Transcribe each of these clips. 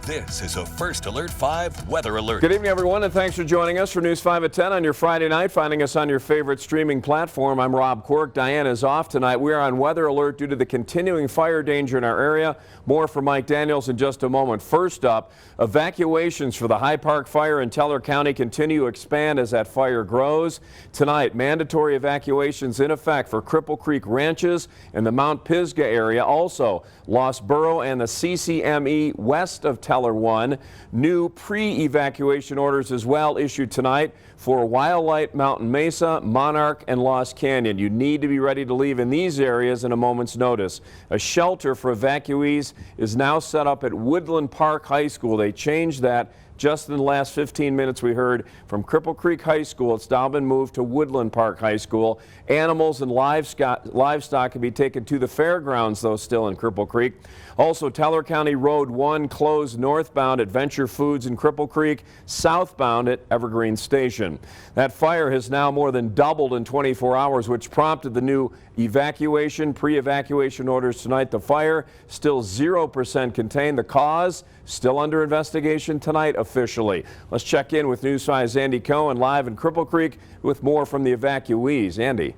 This is a First Alert 5 weather alert. Good evening, everyone, and thanks for joining us for News 5 at 10 on your Friday night. Finding us on your favorite streaming platform. I'm Rob Quirk. Diane is off tonight. We are on weather alert due to the continuing fire danger in our area. More from Mike Daniels in just a moment. First up, evacuations for the High Park fire in Teller County continue to expand as that fire grows. Tonight, mandatory evacuations in effect for Cripple Creek ranches in the Mount Pisgah area. Also, Lost Borough and the CCME west of Teller 1. New pre-evacuation orders as well issued tonight for Wildlight, Mountain Mesa, Monarch, and Lost Canyon. You need to be ready to leave in these areas in a moment's notice. A shelter for evacuees is now set up at Woodland Park High School. They changed that just in the last 15 minutes. We heard from Cripple Creek High School. It's now been moved to Woodland Park High School. Animals and livestock can be taken to the fairgrounds, though, still in Cripple Creek. Also, Teller County Road 1 closed northbound at Venture Foods in Cripple Creek, southbound at Evergreen Station. That fire has now more than doubled in 24 hours, which prompted the new pre-evacuation orders tonight. The fire still 0% contained. The cause still under investigation tonight officially. Let's check in with News 5's Andy Cohen live in Cripple Creek with more from the evacuees. Andy.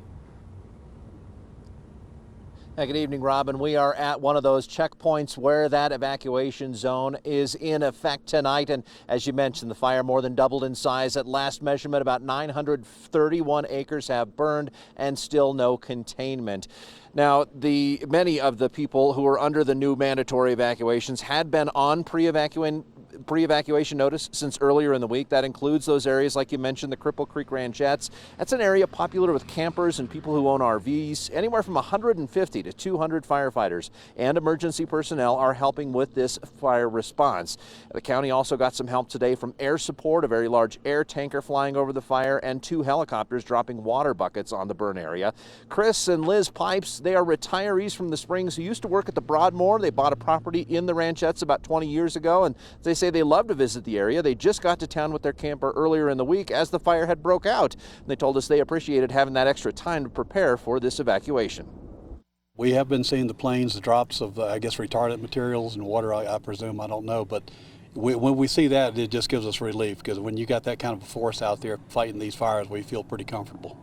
Good evening, Robin. We are at one of those checkpoints where that evacuation zone is in effect tonight. And as you mentioned, the fire more than doubled in size. At last measurement, about 931 acres have burned and still no containment. Now, many of the people who are under the new mandatory evacuations had been on pre-evacuation notice since earlier in the week. That includes those areas, like you mentioned, the Cripple Creek Ranchettes. That's an area popular with campers and people who own RVs. Anywhere from 150 to 200 firefighters and emergency personnel are helping with this fire response. The county also got some help today from air support, a very large air tanker flying over the fire, and 2 helicopters dropping water buckets on the burn area. Chris and Liz Pipes, they are retirees from the Springs who used to work at the Broadmoor. They bought a property in the Ranchettes about 20 years ago, and they say they love to visit the area. They just got to town with their camper earlier in the week as the fire had broke out. And they told us they appreciated having that extra time to prepare for this evacuation. We have been seeing the planes, the drops of, I guess, retardant materials and water, I presume, I don't know. But when we see that, it just gives us relief, because when you got that kind of a force out there fighting these fires, we feel pretty comfortable.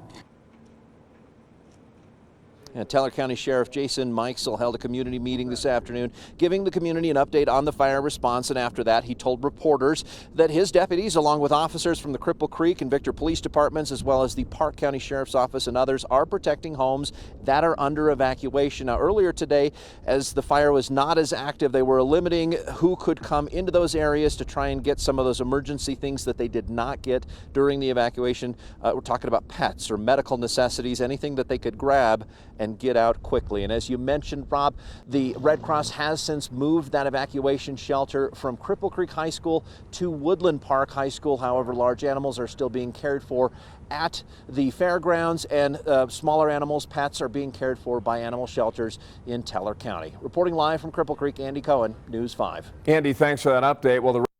And Teller County Sheriff Jason Mikesell held a community meeting this afternoon, giving the community an update on the fire response. And after that, he told reporters that his deputies, along with officers from the Cripple Creek and Victor Police Departments, as well as the Park County Sheriff's Office and others, are protecting homes that are under evacuation. Now, earlier today, as the fire was not as active, they were limiting who could come into those areas to try and get some of those emergency things that they did not get during the evacuation. We're talking about pets or medical necessities, anything that they could grab and get out quickly. And as you mentioned, Rob, the Red Cross has since moved that evacuation shelter from Cripple Creek High School to Woodland Park High School. However, large animals are still being cared for at the fairgrounds, and smaller animals, pets, are being cared for by animal shelters in Teller County. Reporting live from Cripple Creek, Andy Cohen, News 5. Andy, thanks for that update. Well, the